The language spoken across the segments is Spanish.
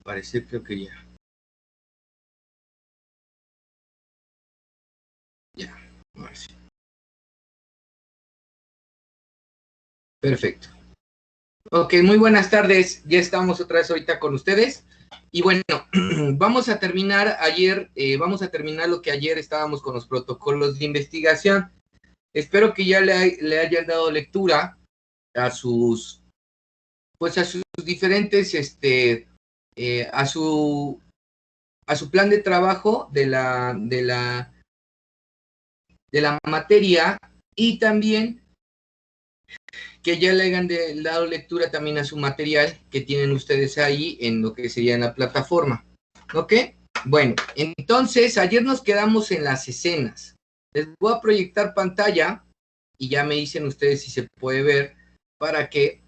aparecer, creo que ya. Ya, ahora sí. Perfecto. Ok, muy buenas tardes. Ya estamos otra vez ahorita con ustedes. Y bueno, vamos a terminar lo que ayer estábamos con los protocolos de investigación. Espero que ya le hayan dado lectura a sus diferentes, a su plan de trabajo de la materia, y también que ya le hayan dado lectura también a su material que tienen ustedes ahí en lo que sería en la plataforma. ¿Ok? Bueno, entonces ayer nos quedamos en las escenas. Les voy a proyectar pantalla y ya me dicen ustedes si se puede ver para que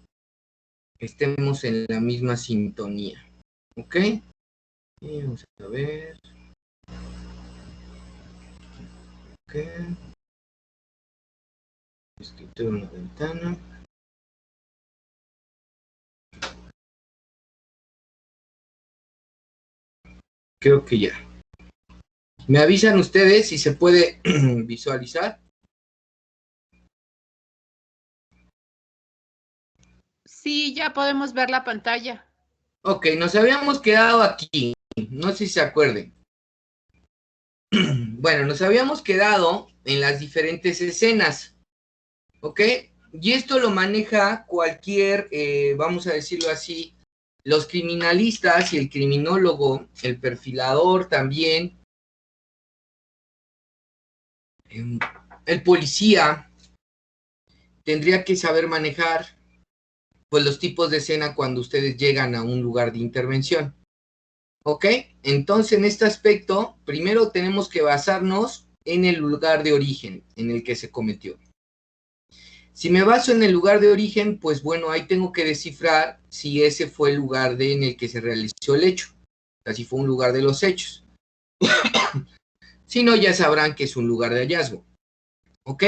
estemos en la misma sintonía. ¿Ok? Y vamos a ver. Ok. Escritura en la ventana. Creo que ya. ¿Me avisan ustedes si se puede visualizar? Sí, ya podemos ver la pantalla. Ok, nos habíamos quedado aquí. No sé si se acuerden. Bueno, nos habíamos quedado en las diferentes escenas. ¿Ok? Y esto lo maneja cualquier, vamos a decirlo así, los criminalistas y el criminólogo, el perfilador también, el policía, tendría que saber manejar pues los tipos de escena cuando ustedes llegan a un lugar de intervención. ¿Ok? Entonces, en este aspecto, primero tenemos que basarnos en el lugar de origen en el que se cometió. Si me baso en el lugar de origen, pues bueno, ahí tengo que descifrar si ese fue el lugar en el que se realizó el hecho. O sea, si fue un lugar de los hechos. Si no, ya sabrán que es un lugar de hallazgo. ¿Ok?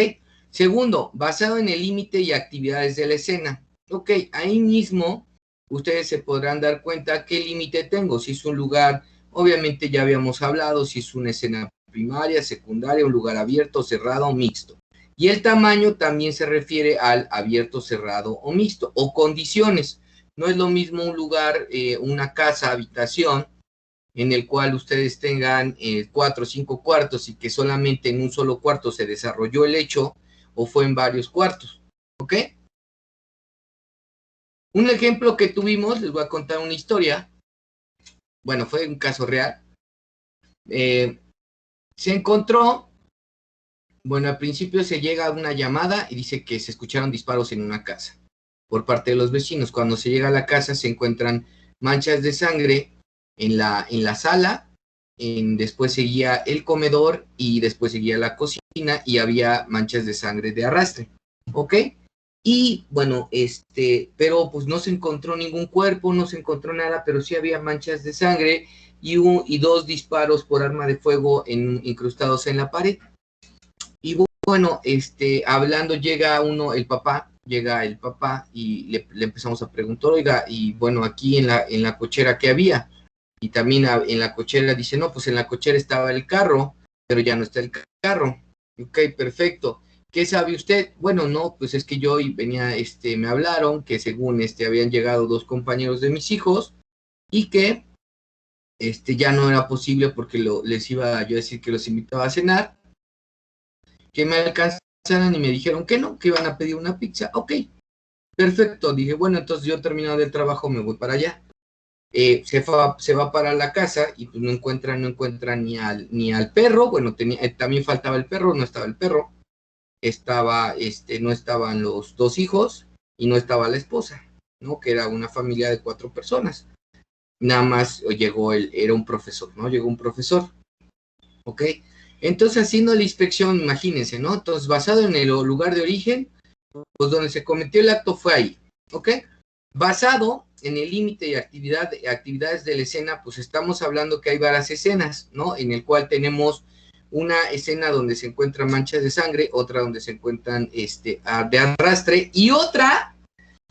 Segundo, basado en el límite y actividades de la escena. Ok, ahí mismo ustedes se podrán dar cuenta qué límite tengo. Si es un lugar, obviamente ya habíamos hablado, si es una escena primaria, secundaria, un lugar abierto, cerrado o mixto. Y el tamaño también se refiere al abierto, cerrado o mixto, o condiciones. No es lo mismo un lugar, una casa, habitación, en el cual ustedes tengan 4 o 5 cuartos y que solamente en un solo cuarto se desarrolló el hecho, o fue en varios cuartos. ¿Ok? Un ejemplo que tuvimos, les voy a contar una historia. Bueno, fue un caso real. Se encontró, bueno, al principio se llega a una llamada y dice que se escucharon disparos en una casa por parte de los vecinos. Cuando se llega a la casa se encuentran manchas de sangre en la sala, después seguía el comedor y después seguía la cocina y había manchas de sangre de arrastre. ¿Ok? Y bueno, pero pues no se encontró ningún cuerpo, no se encontró nada, pero sí había manchas de sangre y 2 disparos por arma de fuego incrustados en la pared. Y bueno, hablando llega el papá y le empezamos a preguntar, oiga, y bueno, aquí en la cochera, ¿qué había? Y también en la cochera dice, no, pues en la cochera estaba el carro, pero ya no está el carro. Ok, perfecto. ¿Qué sabe usted? Bueno, no, pues es que yo venía, me hablaron que según habían llegado 2 compañeros de mis hijos y que ya no era posible porque les iba yo a decir que los invitaba a cenar, que me alcanzaran y me dijeron que no, que iban a pedir una pizza. Ok, perfecto. Dije, bueno, entonces yo terminado el trabajo me voy para allá. Se va para la casa y pues no encuentra ni al perro. Bueno, también faltaba el perro, no estaba el perro. No estaban los 2 hijos y no estaba la esposa, ¿no? Que era una familia de 4 personas. Nada más era un profesor, ¿no? Llegó un profesor, ¿ok? Entonces, haciendo la inspección, imagínense, ¿no? Entonces, basado en el lugar de origen, pues donde se cometió el acto fue ahí, ¿ok? Basado en el límite y actividades de la escena, pues estamos hablando que hay varias escenas, ¿no? En el cual tenemos una escena donde se encuentran manchas de sangre, otra donde se encuentran de arrastre, y otra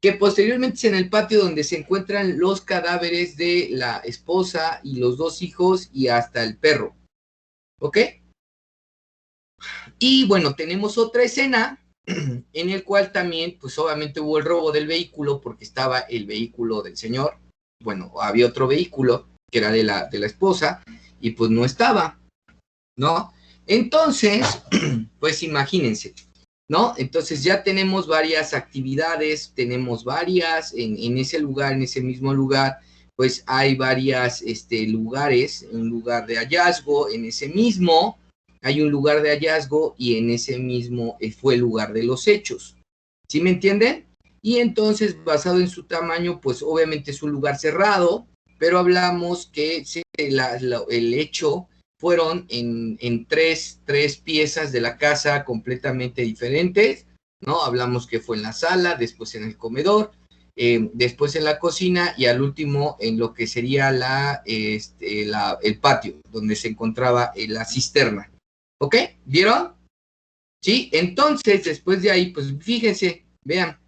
que posteriormente es en el patio donde se encuentran los cadáveres de la esposa y los 2 hijos y hasta el perro, ¿ok? Y bueno, tenemos otra escena en el cual también, pues obviamente hubo el robo del vehículo porque estaba el vehículo del señor, bueno, había otro vehículo que era de la esposa y pues no estaba, ¿no? Entonces, pues imagínense, ¿no? Entonces ya tenemos varias actividades, tenemos varias en ese lugar, en ese mismo lugar, pues hay varias lugares, un lugar de hallazgo, en ese mismo hay un lugar de hallazgo y en ese mismo fue el lugar de los hechos, ¿sí me entienden? Y entonces, basado en su tamaño, pues obviamente es un lugar cerrado, pero hablamos que el hecho fueron en tres piezas de la casa completamente diferentes, ¿no? Hablamos que fue en la sala, después en el comedor, después en la cocina y al último en lo que sería el patio, donde se encontraba la cisterna. ¿Ok? ¿Vieron? Sí, entonces después de ahí, pues fíjense, vean,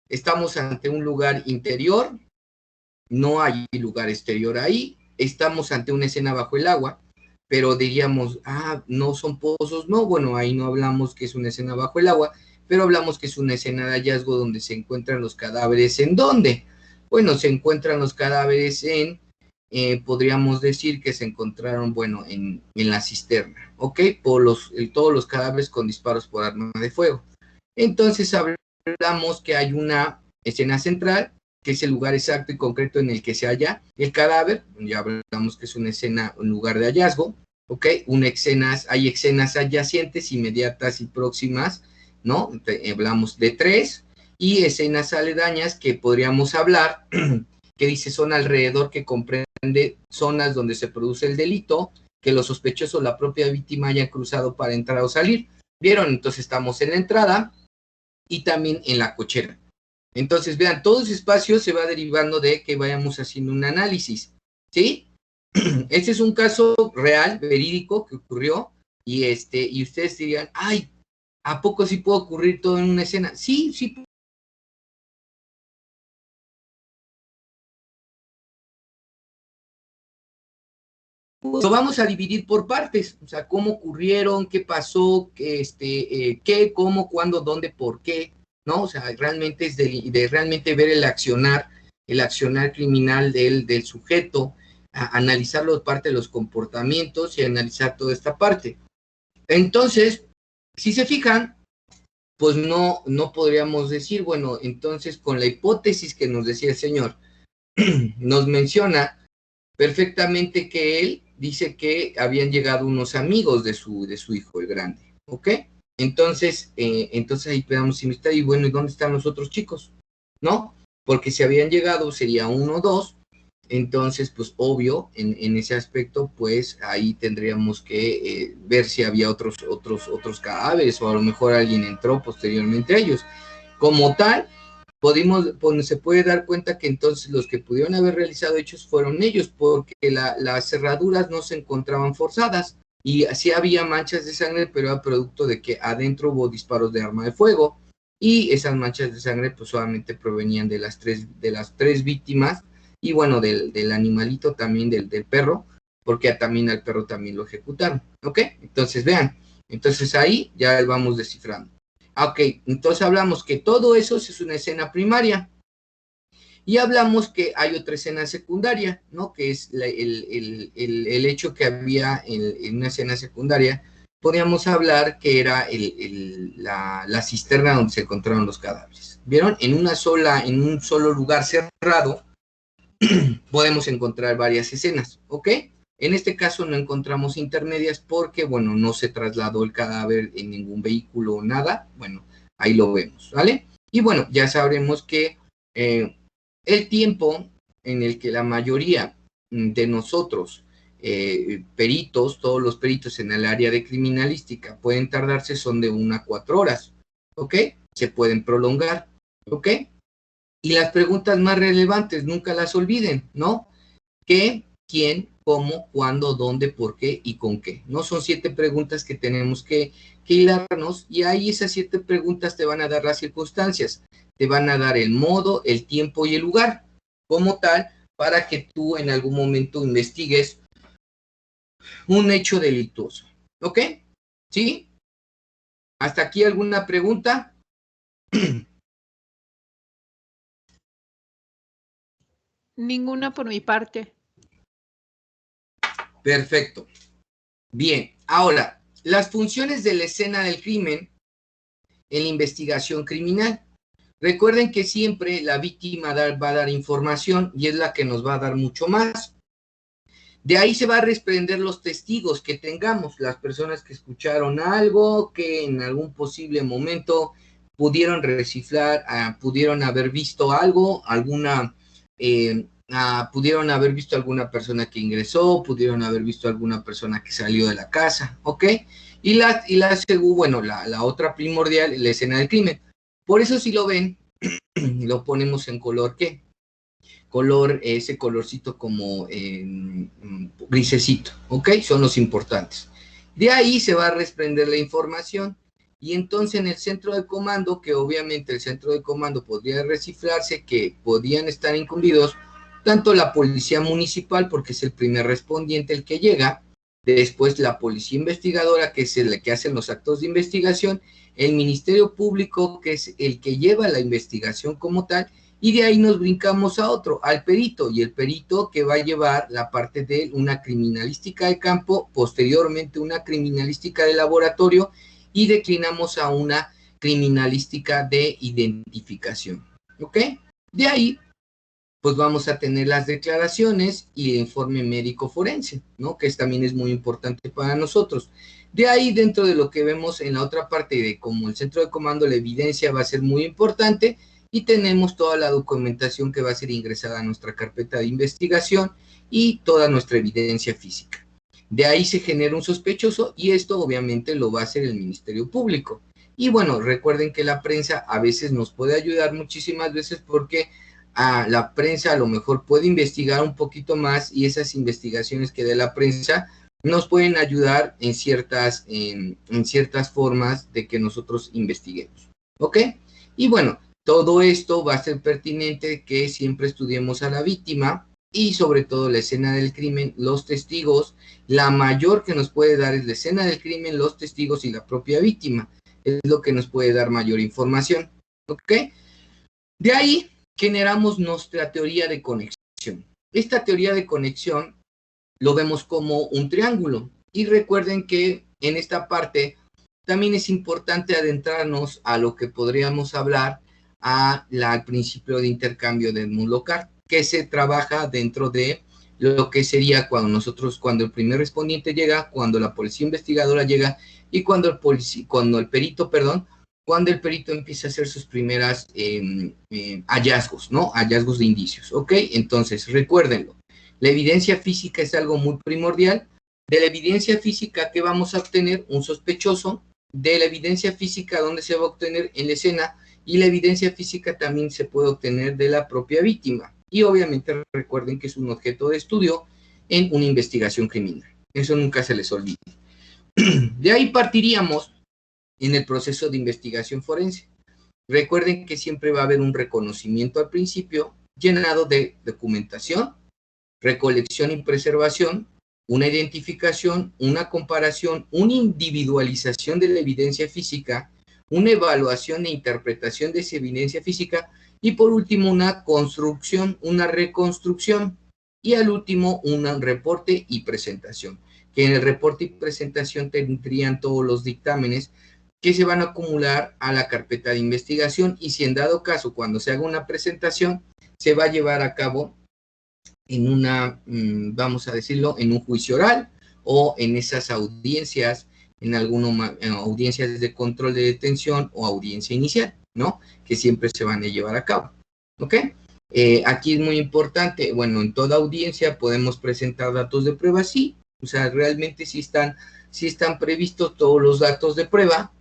estamos ante un lugar interior, no hay lugar exterior ahí, estamos ante una escena bajo el agua, pero diríamos, no son pozos, no, bueno, ahí no hablamos que es una escena bajo el agua, pero hablamos que es una escena de hallazgo donde se encuentran los cadáveres. ¿En dónde? Bueno, se encuentran los cadáveres podríamos decir que se encontraron, bueno, en la cisterna, ¿ok? Todos los cadáveres con disparos por arma de fuego. Entonces hablamos que hay una escena central, que es el lugar exacto y concreto en el que se halla el cadáver, ya hablamos que es una escena, un lugar de hallazgo, ¿ok? Hay escenas adyacentes, inmediatas y próximas, ¿no? Hablamos de 3, y escenas aledañas que podríamos hablar, que dice zona alrededor que comprende zonas donde se produce el delito, que los sospechosos, la propia víctima hayan cruzado para entrar o salir. ¿Vieron? Entonces estamos en la entrada y también en la cochera. Entonces, vean, todo ese espacio se va derivando de que vayamos haciendo un análisis, ¿sí? Este es un caso real, verídico, que ocurrió, y ustedes dirían, ay, ¿a poco sí puede ocurrir todo en una escena? Sí, sí. Lo vamos a dividir por partes, o sea, cómo ocurrieron, qué pasó, qué, cómo, cuándo, dónde, por qué, ¿no? O sea, realmente es de realmente ver el accionar criminal del sujeto, analizarlo de parte de los comportamientos y analizar toda esta parte. Entonces, si se fijan, pues no podríamos decir, bueno, entonces con la hipótesis que nos decía el señor, nos menciona perfectamente que él dice que habían llegado unos amigos de su hijo, el grande, ¿ok? Entonces ahí podemos investigar, y bueno, ¿y dónde están los otros chicos? ¿No? Porque si habían llegado sería 1 o 2, entonces pues obvio, en ese aspecto, pues ahí tendríamos que ver si había otros cadáveres, o a lo mejor alguien entró posteriormente a ellos. Como tal, se puede dar cuenta que entonces los que pudieron haber realizado hechos fueron ellos, porque las cerraduras no se encontraban forzadas y sí había manchas de sangre, pero era producto de que adentro hubo disparos de arma de fuego, y esas manchas de sangre pues solamente provenían de las tres víctimas, y bueno, del animalito también, del perro, porque también al perro también lo ejecutaron, ¿ok? Entonces vean, entonces ahí ya vamos descifrando. Ok, entonces hablamos que todo eso es una escena primaria. Y hablamos que hay otra escena secundaria, ¿no? Que es el hecho que había en una escena secundaria. Podríamos hablar que era la cisterna donde se encontraron los cadáveres. ¿Vieron? En un solo lugar cerrado podemos encontrar varias escenas, ¿ok? En este caso no encontramos intermedias porque, bueno, no se trasladó el cadáver en ningún vehículo o nada. Bueno, ahí lo vemos, ¿vale? Y bueno, ya sabremos que el tiempo en el que la mayoría de nosotros, peritos, todos los peritos en el área de criminalística pueden tardarse son de 1 a 4 horas, ¿ok? Se pueden prolongar, ¿ok? Y las preguntas más relevantes, nunca las olviden, ¿no? ¿Qué, quién, cómo, cuándo, dónde, por qué y con qué? No son 7 preguntas que tenemos que que hilarnos, y ahí esas 7 preguntas te van a dar las circunstancias, te van a dar el modo, el tiempo y el lugar, como tal, para que tú en algún momento investigues un hecho delictuoso. ¿Ok? ¿Sí? ¿Hasta aquí alguna pregunta? Ninguna por mi parte. Perfecto. Bien, ahora, las funciones de la escena del crimen en la investigación criminal. Recuerden que siempre la víctima va a dar información y es la que nos va a dar mucho más. De ahí se va a desprender los testigos que tengamos, las personas que escucharon algo, que en algún posible momento pudieron descifrar, pudieron haber visto algo, pudieron haber visto alguna persona que ingresó, pudieron haber visto alguna persona que salió de la casa, ¿ok? Y la otra primordial, la escena del crimen. Por eso si lo ven, lo ponemos en color, ¿qué? Color, ese colorcito como grisecito, ¿ok? Son los importantes. De ahí se va a desprender la información y entonces en el centro de comando, que obviamente el centro de comando podría descifrarse que podían estar incumbidos tanto la policía municipal, porque es el primer respondiente el que llega, después la policía investigadora, que es el que hace los actos de investigación, el Ministerio Público, que es el que lleva la investigación como tal, y de ahí nos brincamos a otro, al perito, y el perito que va a llevar la parte de una criminalística de campo, posteriormente una criminalística de laboratorio, y declinamos a una criminalística de identificación, ¿ok? De ahí, pues vamos a tener las declaraciones y el informe médico forense, ¿no? Que también es muy importante para nosotros. De ahí, dentro de lo que vemos en la otra parte de como el centro de comando, la evidencia va a ser muy importante, y tenemos toda la documentación que va a ser ingresada a nuestra carpeta de investigación y toda nuestra evidencia física. De ahí se genera un sospechoso y esto obviamente lo va a hacer el Ministerio Público. Y bueno, recuerden que la prensa a veces nos puede ayudar muchísimas veces porque la prensa a lo mejor puede investigar un poquito más y esas investigaciones que dé la prensa nos pueden ayudar en ciertas formas de que nosotros investiguemos. ¿Ok? Y bueno, todo esto va a ser pertinente que siempre estudiemos a la víctima y sobre todo la escena del crimen, los testigos. La mayor que nos puede dar es la escena del crimen, los testigos y la propia víctima. Es lo que nos puede dar mayor información. ¿Ok? De ahí generamos nuestra teoría de conexión. Esta teoría de conexión lo vemos como un triángulo. Y recuerden que en esta parte también es importante adentrarnos a lo que podríamos hablar al principio de intercambio de Edmund Locard, que se trabaja dentro de lo que sería cuando el primer respondiente llega, cuando la policía investigadora llega y cuando el perito empieza a hacer sus primeras hallazgos, ¿no? Hallazgos de indicios, ¿ok? Entonces, recuérdenlo, la evidencia física es algo muy primordial. De la evidencia física, ¿qué vamos a obtener? Un sospechoso. De la evidencia física, ¿dónde se va a obtener? En la escena. Y la evidencia física también se puede obtener de la propia víctima. Y obviamente recuerden que es un objeto de estudio en una investigación criminal. Eso nunca se les olvide. De ahí partiríamos en el proceso de investigación forense. Recuerden que siempre va a haber un reconocimiento al principio llenado de documentación, recolección y preservación, una identificación, una comparación, una individualización de la evidencia física, una evaluación e interpretación de esa evidencia física y por último una construcción, una reconstrucción y al último un reporte y presentación, que en el reporte y presentación tendrían todos los dictámenes que se van a acumular a la carpeta de investigación y si en dado caso cuando se haga una presentación se va a llevar a cabo en vamos a decirlo, en un juicio oral o en esas audiencias, en algunas audiencias de control de detención o audiencia inicial, ¿no? Que siempre se van a llevar a cabo, ¿ok? Aquí es muy importante, bueno, en toda audiencia podemos presentar datos de prueba, sí, o sea, realmente sí están previstos todos los datos de prueba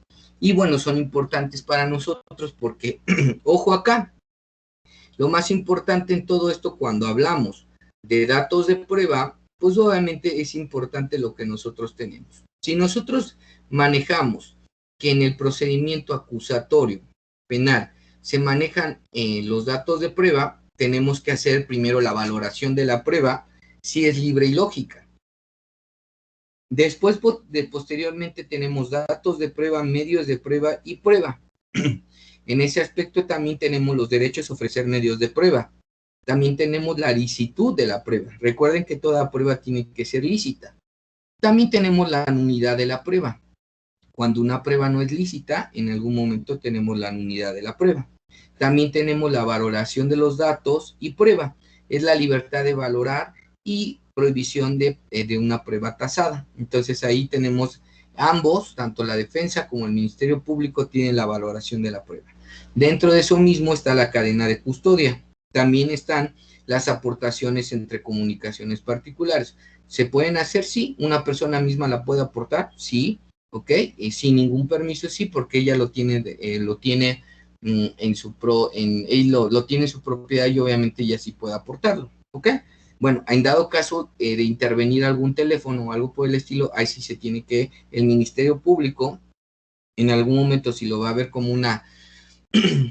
y bueno, son importantes para nosotros porque, ojo acá, lo más importante en todo esto cuando hablamos de datos de prueba, pues obviamente es importante lo que nosotros tenemos. Si nosotros manejamos que en el procedimiento acusatorio penal se manejan los datos de prueba, tenemos que hacer primero la valoración de la prueba, si es libre y lógica. Después, posteriormente, tenemos datos de prueba, medios de prueba y prueba. En ese aspecto también tenemos los derechos a ofrecer medios de prueba. También tenemos la licitud de la prueba. Recuerden que toda prueba tiene que ser lícita. También tenemos la nulidad de la prueba. Cuando una prueba no es lícita, en algún momento tenemos la nulidad de la prueba. También tenemos la valoración de los datos y prueba. Es la libertad de valorar y prohibición de una prueba tasada. Entonces ahí tenemos ambos, tanto la defensa como el Ministerio Público tienen la valoración de la prueba. Dentro de eso mismo está la cadena de custodia. También están las aportaciones entre comunicaciones particulares. ¿Se pueden hacer? Sí. ¿Una persona misma la puede aportar? Sí. ¿Ok? Sin ningún permiso, sí, porque ella lo tiene en su lo tiene en su propiedad y obviamente ella sí puede aportarlo. ¿Ok? Bueno, en dado caso de intervenir algún teléfono o algo por el estilo, ahí sí se tiene que, el Ministerio Público, en algún momento, si lo va a ver como una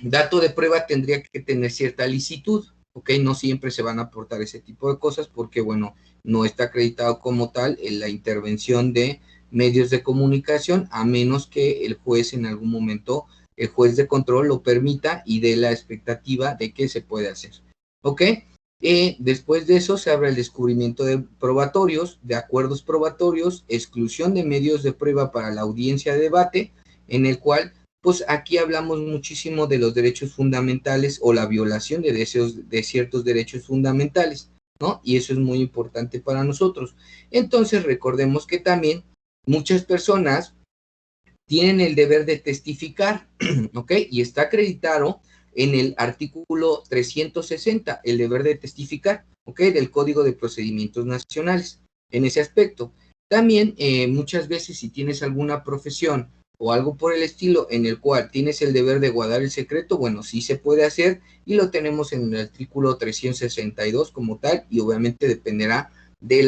dato de prueba, tendría que tener cierta licitud, ¿ok? No siempre se van a aportar ese tipo de cosas porque, bueno, no está acreditado como tal en la intervención de medios de comunicación, a menos que el juez en algún momento, el juez de control lo permita y dé la expectativa de que se puede hacer, ¿ok? Después de eso se abre el descubrimiento de probatorios, de acuerdos probatorios, exclusión de medios de prueba para la audiencia de debate, en el cual, pues aquí hablamos muchísimo de los derechos fundamentales o la violación de ciertos derechos fundamentales, ¿no? Y eso es muy importante para nosotros. Entonces recordemos que también muchas personas tienen el deber de testificar, ¿ok? Y está acreditado en el artículo 360, el deber de testificar, ¿ok? Del Código de Procedimientos Nacionales, en ese aspecto. También muchas veces si tienes alguna profesión o algo por el estilo en el cual tienes el deber de guardar el secreto, bueno, sí se puede hacer y lo tenemos en el artículo 362 como tal y obviamente dependerá de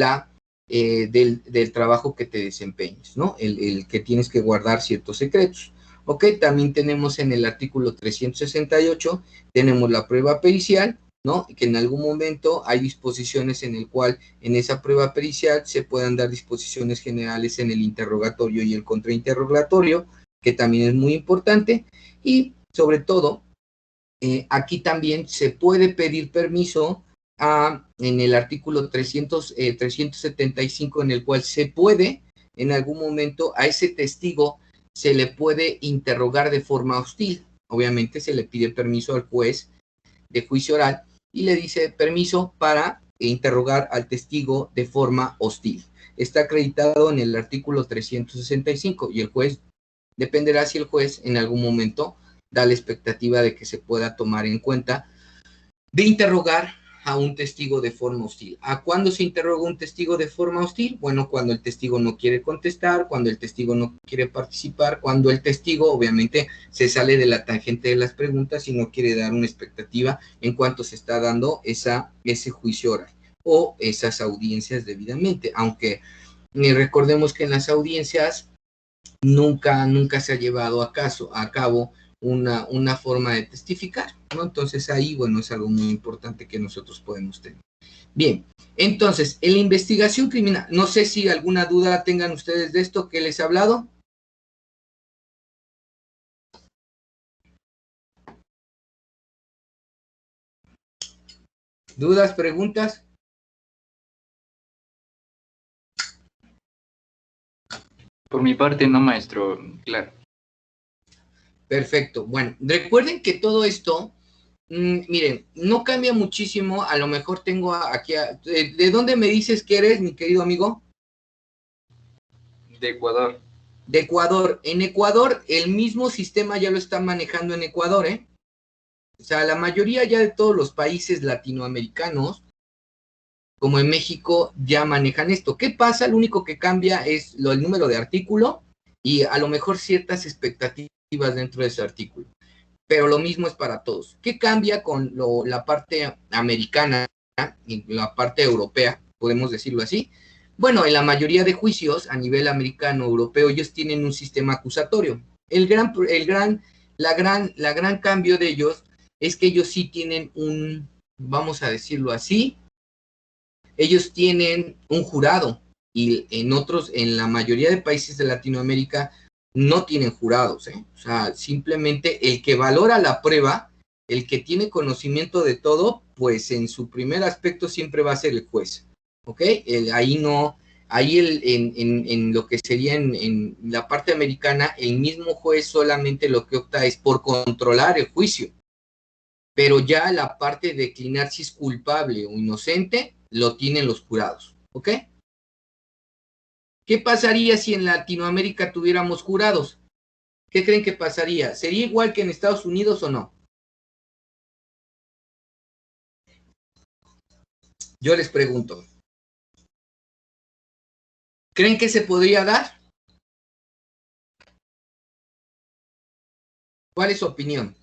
del trabajo que te desempeñes, ¿no? El que tienes que guardar ciertos secretos. Ok, también tenemos en el artículo 368, tenemos la prueba pericial, ¿no? Que en algún momento hay disposiciones en el cual en esa prueba pericial se puedan dar disposiciones generales en el interrogatorio y el contrainterrogatorio, que también es muy importante, y sobre todo, aquí también se puede pedir permiso en el artículo 375, en el cual se puede, en algún momento, a ese testigo se le puede interrogar de forma hostil. Obviamente se le pide permiso al juez de juicio oral y le dice permiso para interrogar al testigo de forma hostil. Está acreditado en el artículo 365 y el juez, dependerá si el juez en algún momento da la expectativa de que se pueda tomar en cuenta de interrogar a un testigo de forma hostil. ¿A cuándo se interroga un testigo de forma hostil? Bueno, cuando el testigo no quiere contestar, cuando el testigo no quiere participar, cuando el testigo obviamente se sale de la tangente de las preguntas y no quiere dar una expectativa en cuanto se está dando ese juicio oral o esas audiencias debidamente, aunque recordemos que en las audiencias nunca se ha llevado a cabo una forma de testificar, ¿no? Entonces ahí, bueno, es algo muy importante que nosotros podemos tener. Bien, entonces, en la investigación criminal, no sé si alguna duda tengan ustedes de esto que les he hablado. ¿Dudas, preguntas? Por mi parte, no, maestro, claro. Perfecto. Bueno, recuerden que todo esto, miren, no cambia muchísimo. A lo mejor tengo aquí, ¿de dónde me dices que eres, mi querido amigo? De Ecuador. De Ecuador. En Ecuador, el mismo sistema ya lo están manejando en Ecuador, ¿eh? O sea, la mayoría ya de todos los países latinoamericanos, como en México, ya manejan esto. ¿Qué pasa? Lo único que cambia es el número de artículo y a lo mejor ciertas expectativas dentro de ese artículo. Pero lo mismo es para todos. ¿Qué cambia con la parte americana y la parte europea? Podemos decirlo así. Bueno, en la mayoría de juicios a nivel americano, europeo, ellos tienen un sistema acusatorio. La gran cambio de ellos es que ellos sí tienen vamos a decirlo así, ellos tienen un jurado y en la mayoría de países de Latinoamérica no tienen jurados, ¿eh? O sea, simplemente el que valora la prueba, el que tiene conocimiento de todo, pues en su primer aspecto siempre va a ser el juez, ¿ok? Ahí en lo que sería en la parte americana, el mismo juez solamente lo que opta es por controlar el juicio, pero ya la parte de declinar si es culpable o inocente, lo tienen los jurados, ¿ok? ¿Qué pasaría si en Latinoamérica tuviéramos jurados? ¿Qué creen que pasaría? ¿Sería igual que en Estados Unidos o no? Yo les pregunto. ¿Creen que se podría dar? ¿Cuál es su opinión?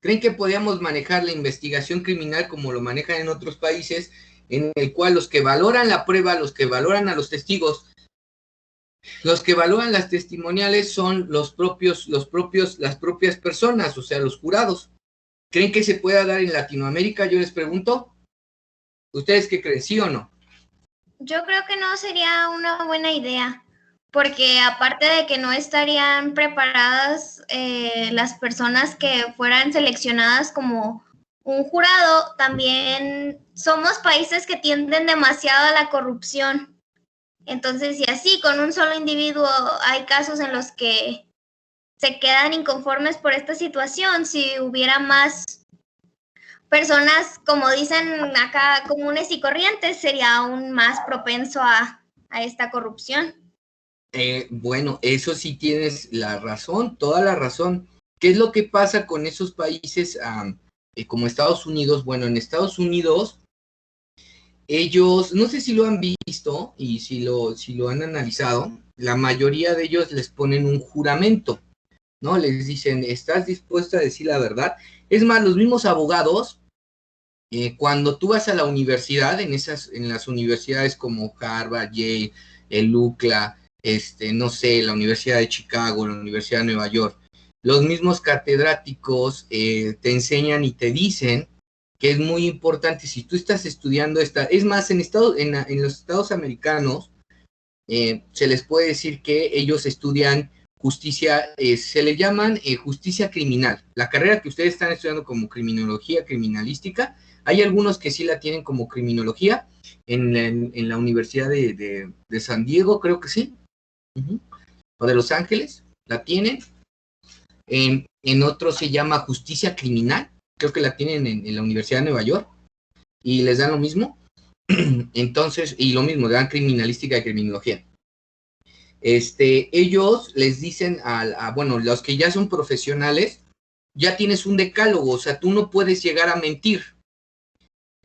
¿Creen que podríamos manejar la investigación criminal como lo manejan en otros países, en el cual los que valoran la prueba, los que valoran a los testigos, los que evalúan las testimoniales son las propias personas, o sea, los jurados? ¿Creen que se pueda dar en Latinoamérica? Yo les pregunto. ¿Ustedes qué creen, sí o no? Yo creo que no sería una buena idea, porque aparte de que no estarían preparadas las personas que fueran seleccionadas como un jurado, también somos países que tienden demasiado a la corrupción. Entonces, si así con un solo individuo hay casos en los que se quedan inconformes por esta situación, si hubiera más personas, como dicen acá, comunes y corrientes, sería aún más propenso a esta corrupción. Bueno, eso sí tienes la razón, toda la razón. ¿Qué es lo que pasa con esos países como Estados Unidos? Bueno, en Estados Unidos, ellos, no sé si lo han visto y si lo han analizado, la mayoría de ellos les ponen un juramento, ¿no? Les dicen, ¿estás dispuesto a decir la verdad? Es más, los mismos abogados, cuando tú vas a la universidad, en las universidades como Harvard, Yale, el UCLA, no sé, la Universidad de Chicago, la Universidad de Nueva York, los mismos catedráticos te enseñan y te dicen que es muy importante si tú estás estudiando es más, en los estados americanos, se les puede decir que ellos estudian justicia, se le llaman justicia criminal. La carrera que ustedes están estudiando como criminología, criminalística, hay algunos que sí la tienen como criminología, en la Universidad de San Diego, creo que sí, o de Los Ángeles, la tienen. En otros se llama justicia criminal, creo que la tienen en la Universidad de Nueva York, y les dan lo mismo. Entonces, y lo mismo, le dan criminalística y criminología. Ellos les dicen bueno, los que ya son profesionales, ya tienes un decálogo, o sea, tú no puedes llegar a mentir.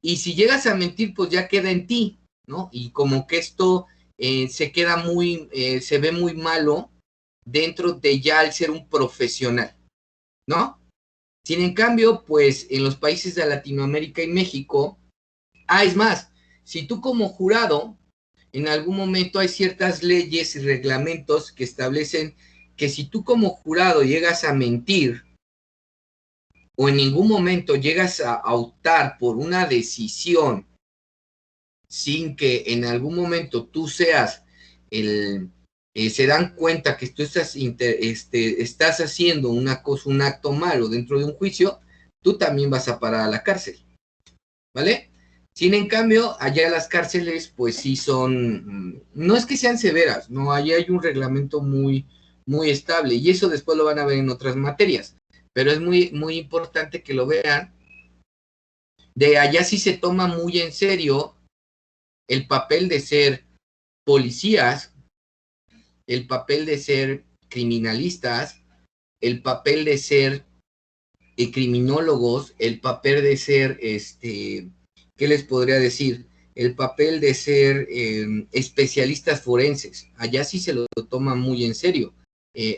Y si llegas a mentir, pues ya queda en ti, ¿no? Y como que esto se ve muy malo dentro de ya el ser un profesional, ¿no? Sin en cambio, pues en los países de Latinoamérica y México, es más, si tú como jurado, en algún momento hay ciertas leyes y reglamentos que establecen que si tú como jurado llegas a mentir o en ningún momento llegas a optar por una decisión sin que en algún momento tú seas se dan cuenta que tú estás haciendo una cosa, un acto malo dentro de un juicio, tú también vas a parar a la cárcel, ¿vale? Sin en cambio, allá las cárceles, pues sí son, no es que sean severas, no, allá hay un reglamento muy, muy estable, y eso después lo van a ver en otras materias, pero es muy, muy importante que lo vean. De allá sí se toma muy en serio el papel de ser policías, el papel de ser criminalistas, el papel de ser criminólogos, el papel de ser, ¿qué les podría decir? El papel de ser especialistas forenses. Allá sí se lo toma muy en serio.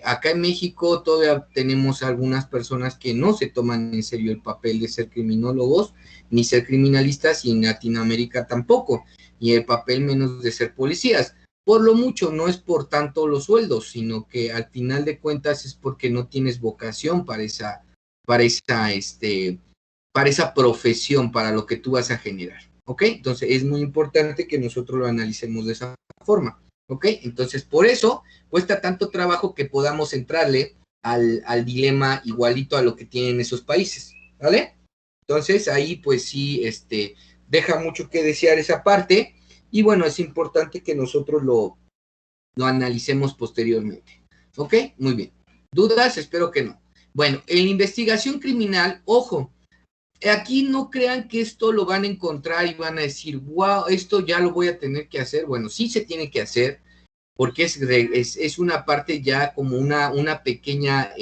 Acá en México todavía tenemos algunas personas que no se toman en serio el papel de ser criminólogos ni ser criminalistas, y en Latinoamérica tampoco, y el papel menos de ser policías. por lo mucho, no es por tanto los sueldos, sino que al final de cuentas es porque no tienes vocación para esa profesión, para lo que tú vas a generar, ¿ok? Entonces es muy importante que nosotros lo analicemos de esa forma, ¿ok? Entonces por eso cuesta tanto trabajo que podamos entrarle al dilema igualito a lo que tienen esos países, ¿vale? Entonces ahí pues sí, deja mucho que desear esa parte y bueno, es importante que nosotros lo analicemos posteriormente, ¿ok? Muy bien. ¿Dudas? Espero que no. Bueno, en investigación criminal, ojo, aquí no crean que esto lo van a encontrar y van a decir, wow, esto ya lo voy a tener que hacer. Bueno, sí se tiene que hacer, porque es una parte ya como una pequeña,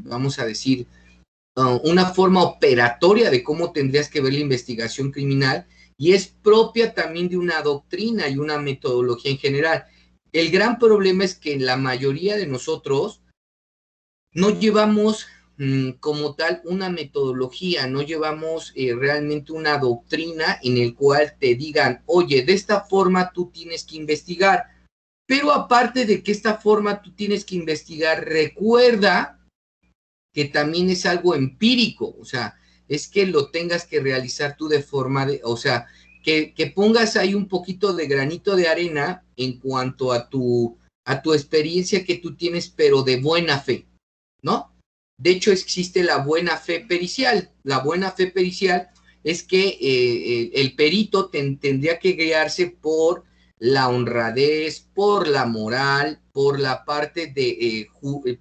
vamos a decir, una forma operatoria de cómo tendrías que ver la investigación criminal y es propia también de una doctrina y una metodología en general. El gran problema es que la mayoría de nosotros no llevamos como tal una metodología, no llevamos realmente una doctrina en el cual te digan, oye, de esta forma tú tienes que investigar, pero aparte de que esta forma tú tienes que investigar, recuerda que también es algo empírico, o sea, es que lo tengas que realizar tú de forma o sea, que pongas ahí un poquito de granito de arena en cuanto a tu experiencia que tú tienes, pero de buena fe, ¿no? De hecho, existe la buena fe pericial. La buena fe pericial es que el perito tendría que guiarse por la honradez, por la moral, por la parte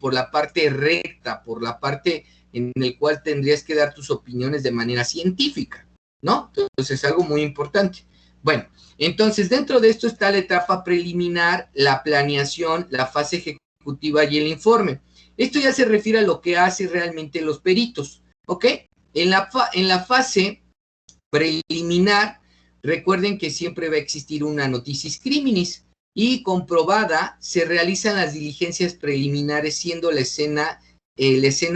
por la parte recta, por la parte en el cual tendrías que dar tus opiniones de manera científica, ¿no? Entonces es algo muy importante. Bueno, entonces dentro de esto está la etapa preliminar, la planeación, la fase ejecutiva y el informe. Esto ya se refiere a lo que hacen realmente los peritos, ¿ok? En la fase preliminar, recuerden que siempre va a existir una noticia criminis y comprobada, se realizan las diligencias preliminares siendo la escena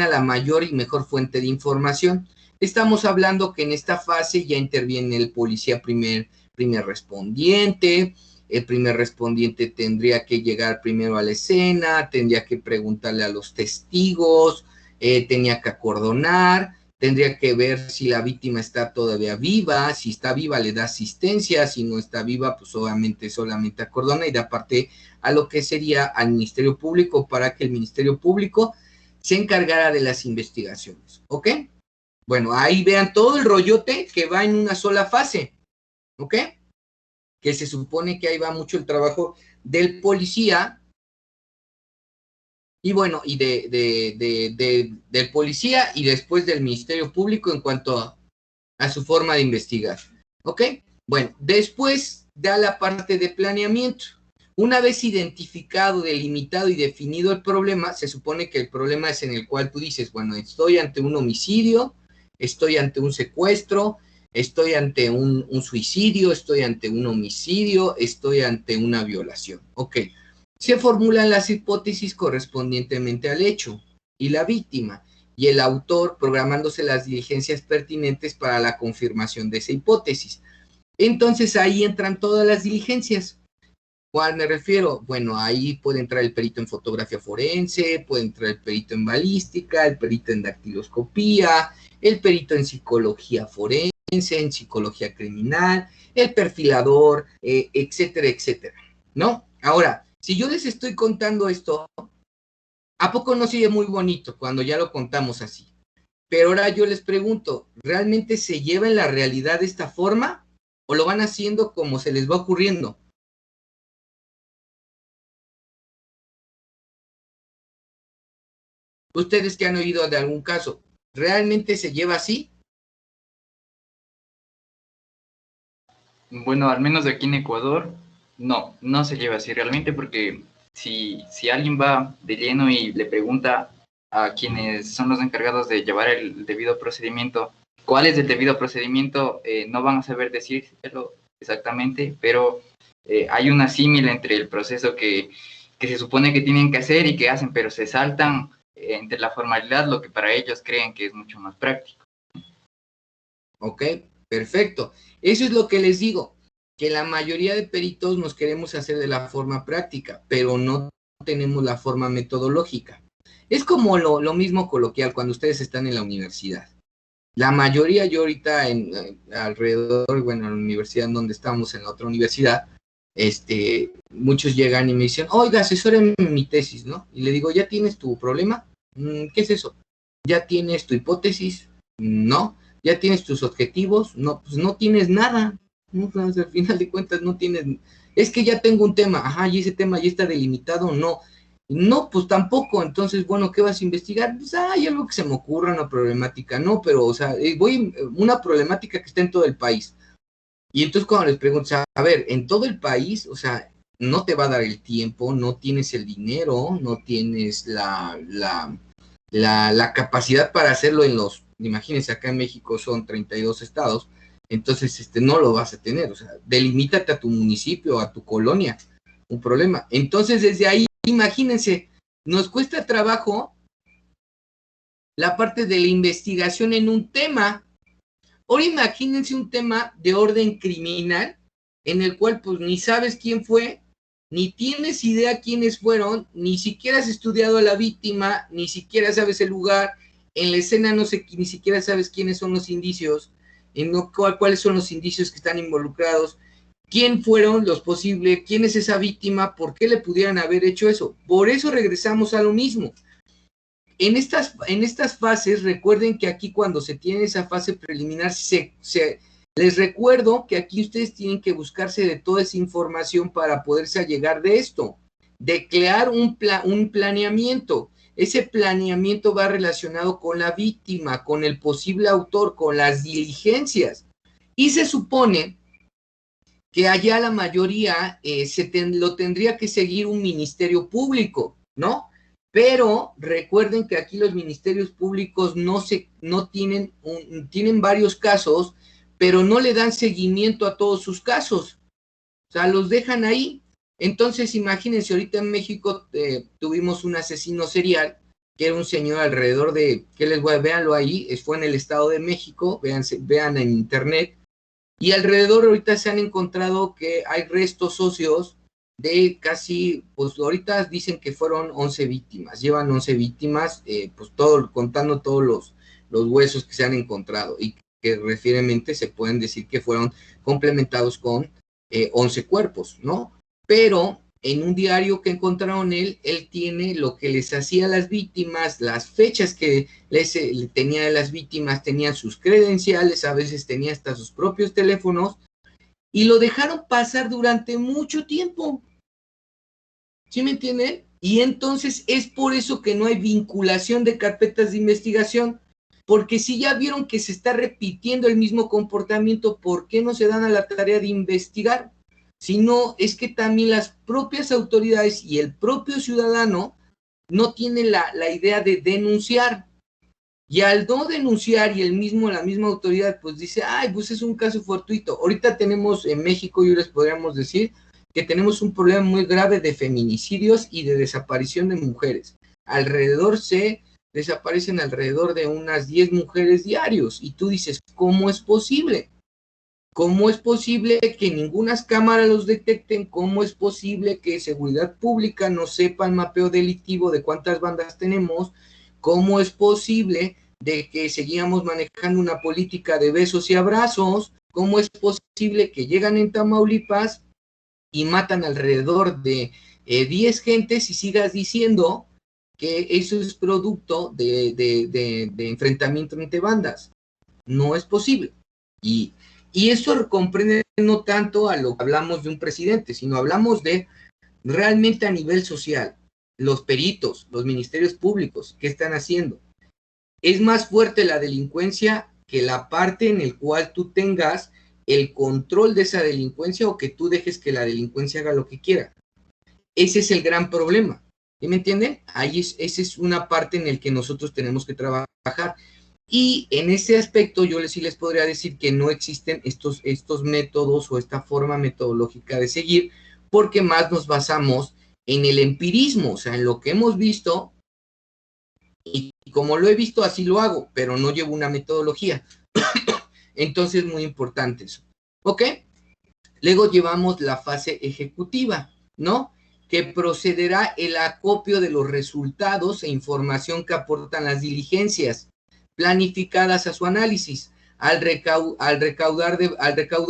la mayor y mejor fuente de información. Estamos hablando que en esta fase ya interviene el policía primer respondiente. El primer respondiente tendría que llegar primero a la escena, tendría que preguntarle a los testigos, tenía que acordonar, tendría que ver si la víctima está todavía viva, si está viva le da asistencia, si no está viva, pues obviamente solamente acordona y da parte a lo que sería al Ministerio Público para que el Ministerio Público se encargara de las investigaciones, ¿ok? Bueno, ahí vean todo el rollote que va en una sola fase, ¿ok? Que se supone que ahí va mucho el trabajo del policía y bueno, y del policía y después del Ministerio Público en cuanto a su forma de investigar, ¿ok? Bueno, después da la parte de planeamiento. Una vez identificado, delimitado y definido el problema, se supone que el problema es en el cual tú dices, bueno, estoy ante un homicidio, estoy ante un secuestro, estoy ante un suicidio, estoy ante un homicidio, estoy ante una violación. Ok, se formulan las hipótesis correspondientemente al hecho y la víctima y el autor programándose las diligencias pertinentes para la confirmación de esa hipótesis. Entonces ahí entran todas las diligencias. ¿Cuál me refiero? Bueno, ahí puede entrar el perito en fotografía forense, puede entrar el perito en balística, el perito en dactiloscopía, el perito en psicología forense, en psicología criminal, el perfilador, etcétera, etcétera, ¿no? Ahora, si yo les estoy contando esto, ¿a poco no se oye muy bonito cuando ya lo contamos así? Pero ahora yo les pregunto, ¿realmente se lleva en la realidad de esta forma o lo van haciendo como se les va ocurriendo? Ustedes que han oído de algún caso, ¿realmente se lleva así? Bueno, al menos aquí en Ecuador, no se lleva así realmente porque si alguien va de lleno y le pregunta a quienes son los encargados de llevar el debido procedimiento, cuál es el debido procedimiento, no van a saber decírselo exactamente, pero hay una símil entre el proceso que se supone que tienen que hacer y que hacen, pero se saltan entre la formalidad, lo que para ellos creen que es mucho más práctico. Ok, perfecto. Eso es lo que les digo. que la mayoría de peritos nos queremos hacer de la forma práctica, pero no tenemos la forma metodológica. Es como lo mismo coloquial cuando ustedes están en la universidad. La mayoría, yo ahorita alrededor, bueno, en la universidad en donde estamos, en la otra universidad, muchos llegan y me dicen, oiga, asesórenme mi tesis, ¿no? Y le digo, ¿ya tienes tu problema? ¿Qué es eso? ¿Ya tienes tu hipótesis? No. ¿Ya tienes tus objetivos? No, pues no tienes nada. No, pues, al final de cuentas no tienes. Es que ya tengo un tema, ajá, y ese tema ya está delimitado, no. No, pues tampoco. Entonces, bueno, ¿qué vas a investigar? Pues hay algo que se me ocurra, una problemática, no, pero, o sea, una problemática que está en todo el país. Y entonces cuando les pregunto, a ver, en todo el país, o sea, no te va a dar el tiempo, no tienes el dinero, no tienes la capacidad para hacerlo en imagínense, acá en México son 32 estados, entonces no lo vas a tener, o sea, delimítate a tu municipio, a tu colonia, un problema. Entonces desde ahí, imagínense, nos cuesta trabajo la parte de la investigación en un tema. Ahora imagínense un tema de orden criminal en el cual pues ni sabes quién fue, ni tienes idea quiénes fueron, ni siquiera has estudiado a la víctima, ni siquiera sabes el lugar, en la escena no sé, ni siquiera sabes quiénes son los indicios, cuáles son los indicios que están involucrados, quién fueron los posibles, quién es esa víctima, por qué le pudieran haber hecho eso. Por eso regresamos a lo mismo. En estas fases, recuerden que aquí cuando se tiene esa fase preliminar, les recuerdo que aquí ustedes tienen que buscarse de toda esa información para poderse allegar de esto, de crear un planeamiento. Ese planeamiento va relacionado con la víctima, con el posible autor, con las diligencias. Y se supone que allá la mayoría lo tendría que seguir un ministerio público, ¿no? Pero recuerden que aquí los ministerios públicos tienen varios casos, pero no le dan seguimiento a todos sus casos. O sea, los dejan ahí. Entonces, imagínense, ahorita en México tuvimos un asesino serial, que era un señor alrededor de, véanlo ahí, fue en el Estado de México, vean en internet, y alrededor ahorita se han encontrado que hay restos óseos de casi, pues ahorita dicen que fueron 11 víctimas, llevan 11 víctimas, pues contando todos los huesos que se han encontrado y que refierentemente se pueden decir que fueron complementados con 11 cuerpos, ¿no? Pero en un diario que encontraron él tiene lo que les hacía a las víctimas, las fechas que tenía de las víctimas, tenían sus credenciales, a veces tenía hasta sus propios teléfonos, y lo dejaron pasar durante mucho tiempo. ¿Sí me entienden? Y entonces es por eso que no hay vinculación de carpetas de investigación, porque si ya vieron que se está repitiendo el mismo comportamiento, ¿por qué no se dan a la tarea de investigar? Si no, es que también las propias autoridades y el propio ciudadano no tienen la idea de denunciar. Y al no denunciar y la misma autoridad pues dice, ay, pues es un caso fortuito. Ahorita tenemos en México, yo les podríamos decir, que tenemos un problema muy grave de feminicidios y de desaparición de mujeres. Se desaparecen alrededor de unas 10 mujeres diarios. Y tú dices, ¿cómo es posible? ¿Cómo es posible que ninguna cámara los detecten? ¿Cómo es posible que seguridad pública no sepa el mapeo delictivo de cuántas bandas tenemos? ¿Cómo es posible de que seguíamos manejando una política de besos y abrazos? ¿Cómo es posible que llegan en Tamaulipas y matan alrededor de 10 gentes y sigas diciendo que eso es producto de enfrentamiento entre bandas? No es posible. Y eso comprende no tanto a lo que hablamos de un presidente, sino hablamos de realmente a nivel social. Los peritos, los ministerios públicos, ¿qué están haciendo? Es más fuerte la delincuencia que la parte en el cual tú tengas el control de esa delincuencia o que tú dejes que la delincuencia haga lo que quiera. Ese es el gran problema. ¿Sí me entienden? Esa es una parte en la que nosotros tenemos que trabajar. Y en ese aspecto yo sí les podría decir que no existen estos métodos o esta forma metodológica de seguir, porque más nos basamos en el empirismo, o sea, en lo que hemos visto, y como lo he visto, así lo hago, pero no llevo una metodología. Entonces, muy importante eso. ¿Ok? Luego llevamos la fase ejecutiva, ¿no? Que procederá el acopio de los resultados e información que aportan las diligencias planificadas a su análisis, al recaudo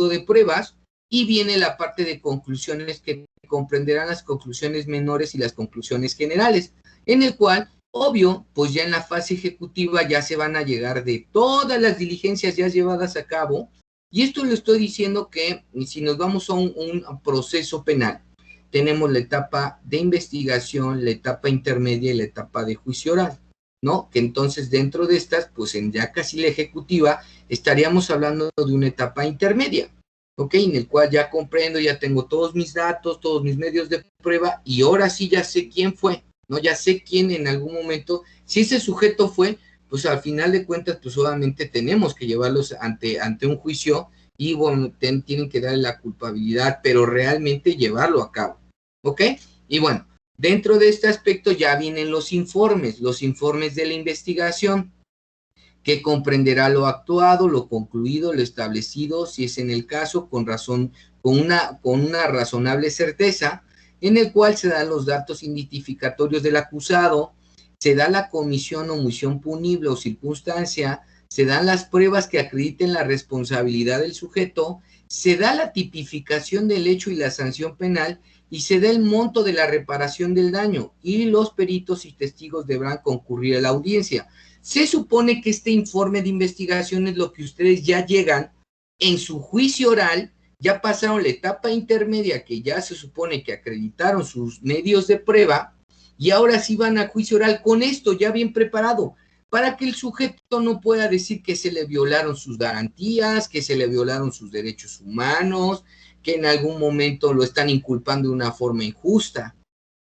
de pruebas, y viene la parte de conclusiones que comprenderán las conclusiones menores y las conclusiones generales, en el cual, obvio, pues ya en la fase ejecutiva ya se van a llegar de todas las diligencias ya llevadas a cabo, y esto lo estoy diciendo que si nos vamos a un proceso penal, tenemos la etapa de investigación, la etapa intermedia y la etapa de juicio oral, ¿no? Que entonces dentro de estas, pues en ya casi la ejecutiva, estaríamos hablando de una etapa intermedia, ¿ok? En el cual ya comprendo, ya tengo todos mis datos, todos mis medios de prueba, y ahora sí ya sé quién fue, ¿no? Ya sé quién en algún momento, si ese sujeto fue, pues al final de cuentas, pues obviamente tenemos que llevarlos ante un juicio y bueno, tienen que darle la culpabilidad, pero realmente llevarlo a cabo, ¿ok? Y bueno, dentro de este aspecto ya vienen los informes de la investigación, que comprenderá lo actuado, lo concluido, lo establecido, si es en el caso, con una razonable certeza, en el cual se dan los datos identificatorios del acusado, se da la comisión o omisión punible o circunstancia, se dan las pruebas que acrediten la responsabilidad del sujeto, se da la tipificación del hecho y la sanción penal, y se da el monto de la reparación del daño, y los peritos y testigos deberán concurrir a la audiencia. Se supone que este informe de investigación es lo que ustedes ya llegan en su juicio oral, ya pasaron la etapa intermedia que ya se supone que acreditaron sus medios de prueba, y ahora sí van a juicio oral con esto ya bien preparado, para que el sujeto no pueda decir que se le violaron sus garantías, que se le violaron sus derechos humanos, que en algún momento lo están inculpando de una forma injusta.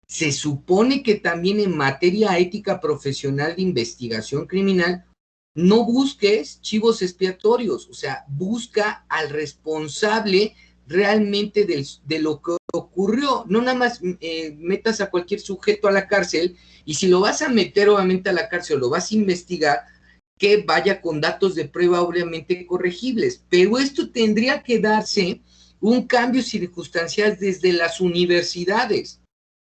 Se supone que también en materia ética profesional de investigación criminal no busques chivos expiatorios, o sea, busca al responsable realmente de lo que ocurrió, no nada más metas a cualquier sujeto a la cárcel, y si lo vas a meter obviamente a la cárcel o lo vas a investigar, que vaya con datos de prueba obviamente corregibles, pero esto tendría que darse un cambio circunstancial desde las universidades.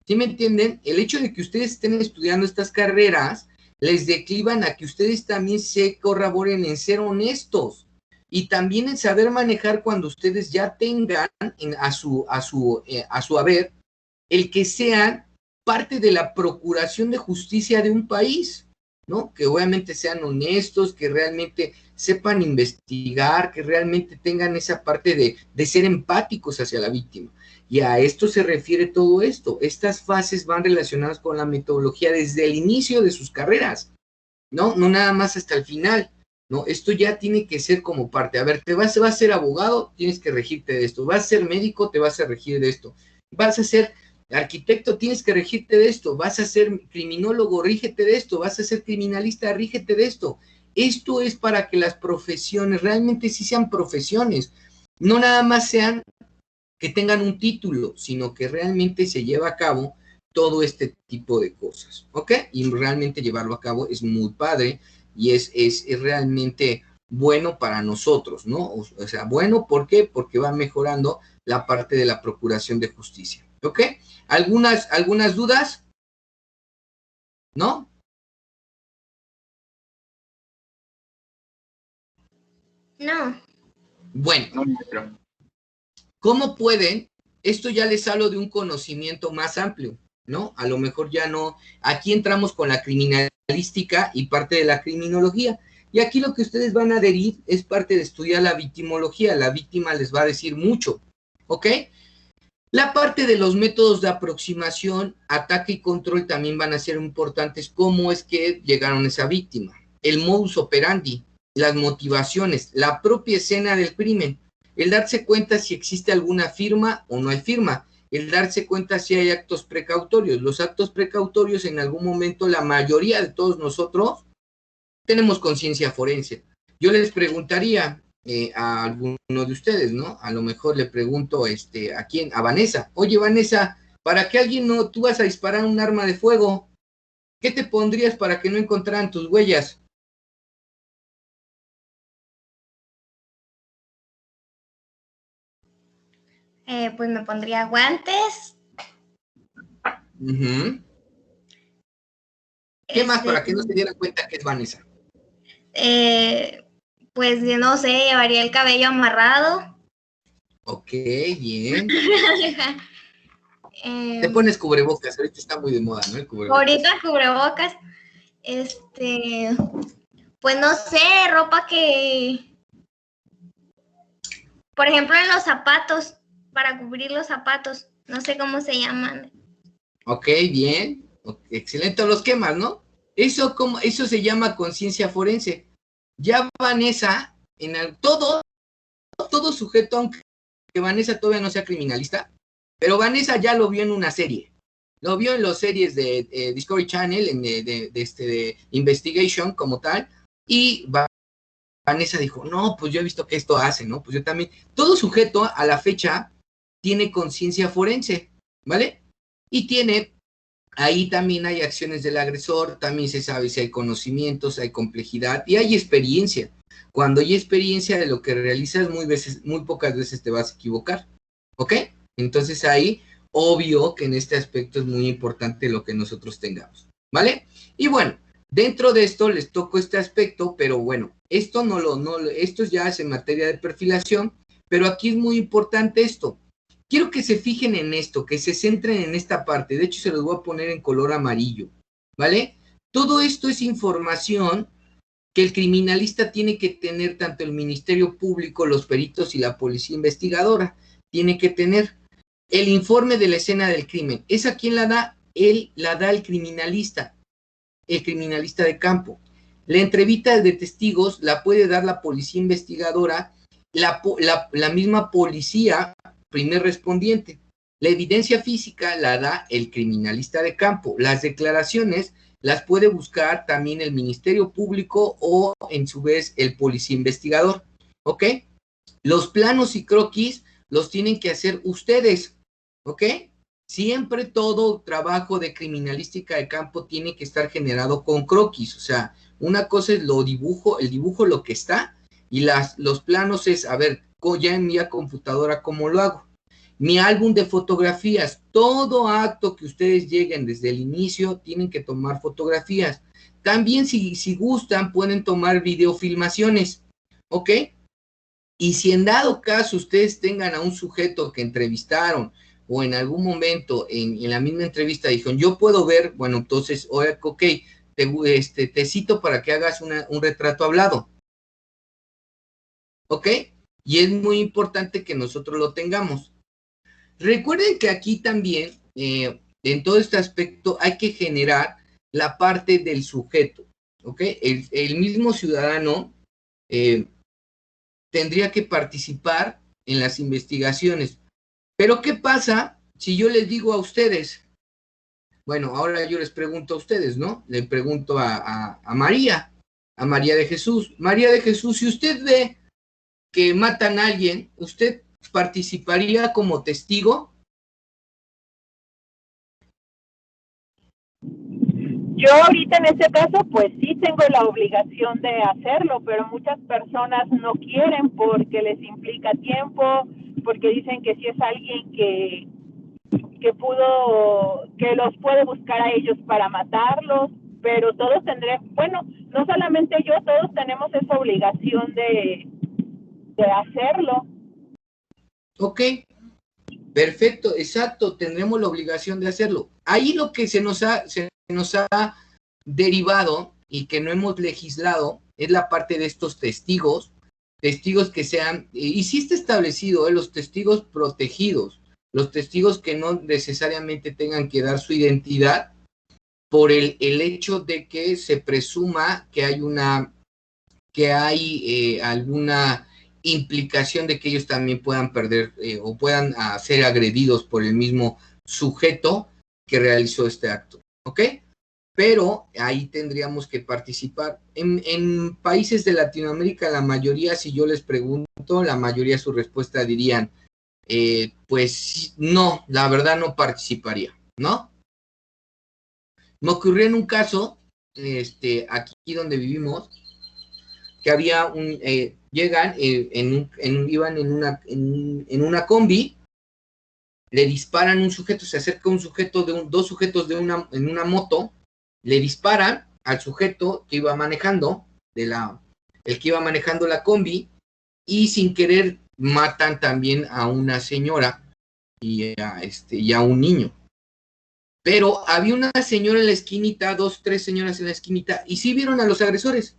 ¿Sí me entienden? El hecho de que ustedes estén estudiando estas carreras les declivan a que ustedes también se corroboren en ser honestos y también en saber manejar cuando ustedes ya tengan a su haber el que sean parte de la procuración de justicia de un país, ¿no? Que obviamente sean honestos, que realmente sepan investigar, que realmente tengan esa parte de ser empáticos hacia la víctima. Y a esto se refiere todo esto. Estas fases van relacionadas con la metodología desde el inicio de sus carreras, ¿no? No nada más hasta el final, ¿no? Esto ya tiene que ser como parte. A ver, vas a ser abogado, tienes que regirte de esto. Vas a ser médico, te vas a regir de esto. Vas a ser arquitecto, tienes que regirte de esto. Vas a ser criminólogo, rígete de esto. Vas a ser criminalista, rígete de esto. Esto es para que las profesiones realmente sí sean profesiones, no nada más sean que tengan un título, sino que realmente se lleva a cabo todo este tipo de cosas, ¿ok? Y realmente llevarlo a cabo es muy padre y es realmente bueno para nosotros, ¿no? O sea, bueno, ¿por qué? Porque va mejorando la parte de la procuración de justicia, ¿ok? ¿Algunas dudas? ¿No? No. Bueno, No, maestro. ¿cómo pueden? Esto ya les hablo de un conocimiento más amplio, ¿no? A lo mejor ya no. Aquí entramos con la criminalística y parte de la criminología. Y aquí lo que ustedes van a adherir es parte de estudiar la victimología. La víctima les va a decir mucho, ¿ok? La parte de los métodos de aproximación, ataque y control también van a ser importantes. ¿Cómo es que llegaron a esa víctima? El modus operandi, las motivaciones, la propia escena del crimen, el darse cuenta si existe alguna firma o no hay firma, el darse cuenta si hay actos precautorios. Los actos precautorios en algún momento la mayoría de todos nosotros tenemos conciencia forense. Yo les preguntaría a alguno de ustedes, ¿no? A lo mejor le pregunto ¿a quién? A Vanessa. Oye, Vanessa, ¿para qué alguien no, tú vas a disparar un arma de fuego? ¿Qué te pondrías para que no encontraran tus huellas? Pues me pondría guantes. ¿Qué más para que no se dieran cuenta que es Vanessa? Pues yo no sé, llevaría el cabello amarrado. Ok, bien. Te pones cubrebocas, ahorita está muy de moda, ¿no? El cubrebocas. Ahorita cubrebocas. Pues no sé, ropa que, por ejemplo, en los zapatos, para cubrir los zapatos, no sé cómo se llaman. Ok, bien. Excelente, los quemas, ¿no? Eso se llama conciencia forense. Ya Vanessa, todo sujeto, aunque Vanessa todavía no sea criminalista, pero Vanessa ya lo vio en una serie. Lo vio en las series de Discovery Channel, de Investigation como tal, y Vanessa dijo, no, pues yo he visto que esto hace, ¿no? Pues yo también. Todo sujeto a la fecha tiene conciencia forense, ¿vale? Y ahí también hay acciones del agresor, también se sabe si hay conocimientos, hay complejidad y hay experiencia. Cuando hay experiencia de lo que realizas, muy pocas veces te vas a equivocar, ¿ok? Entonces ahí, obvio que en este aspecto es muy importante lo que nosotros tengamos, ¿vale? Y bueno, dentro de esto les toco este aspecto, pero bueno, esto esto ya es en materia de perfilación, pero aquí es muy importante esto. Quiero que se fijen en esto, que se centren en esta parte. De hecho, se los voy a poner en color amarillo, ¿vale? Todo esto es información que el criminalista tiene que tener, tanto el Ministerio Público, los peritos y la policía investigadora. Tiene que tener el informe de la escena del crimen. ¿Esa quién la da? Él la da el criminalista de campo. La entrevista de testigos la puede dar la policía investigadora, la misma policía, primer respondiente. La evidencia física la da el criminalista de campo. Las declaraciones las puede buscar también el Ministerio Público o, en su vez, el policía investigador. ¿Ok? Los planos y croquis los tienen que hacer ustedes. ¿Ok? Siempre todo trabajo de criminalística de campo tiene que estar generado con croquis. O sea, una cosa es el dibujo lo que está, y los planos es, a ver, ya en mi computadora, ¿cómo lo hago? Mi álbum de fotografías, todo acto que ustedes lleguen desde el inicio, tienen que tomar fotografías. También si gustan, pueden tomar videofilmaciones, ¿ok? Y si en dado caso ustedes tengan a un sujeto que entrevistaron o en algún momento en la misma entrevista dijeron, yo puedo ver, bueno, entonces, ok, te cito para que hagas un retrato hablado, ¿ok? Y es muy importante que nosotros lo tengamos. Recuerden que aquí también, en todo este aspecto, hay que generar la parte del sujeto, ¿ok? El mismo ciudadano tendría que participar en las investigaciones. Pero ¿qué pasa si yo les digo a ustedes? Bueno, ahora yo les pregunto a ustedes, ¿no? Le pregunto a María de Jesús. María de Jesús, si usted ve que matan a alguien, ¿usted participaría como testigo? Yo ahorita en este caso, pues sí tengo la obligación de hacerlo, pero muchas personas no quieren porque les implica tiempo, porque dicen que si es alguien que los puede buscar a ellos para matarlos, pero todos tendremos, bueno, no solamente yo, todos tenemos esa obligación de hacerlo. Ok, perfecto, exacto, tendremos la obligación de hacerlo. Ahí lo que se nos ha derivado y que no hemos legislado es la parte de estos testigos que sean, y sí está establecido, los testigos protegidos, los testigos que no necesariamente tengan que dar su identidad por el hecho de que se presuma que hay alguna implicación de que ellos también puedan perder o puedan ser agredidos por el mismo sujeto que realizó este acto, ¿ok? Pero ahí tendríamos que participar. En países de Latinoamérica, la mayoría, si yo les pregunto, la mayoría su respuesta dirían, pues no, la verdad no participaría, ¿no? Me ocurrió en un caso, aquí donde vivimos, que había llegan, iban en una combi, le disparan un sujeto, se acerca un sujeto, dos sujetos en una moto, le disparan al sujeto que iba manejando, el que iba manejando la combi, y sin querer matan también a una señora y a un niño. Pero había una señora en la esquinita, 2, 3 señoras en la esquinita, y sí vieron a los agresores.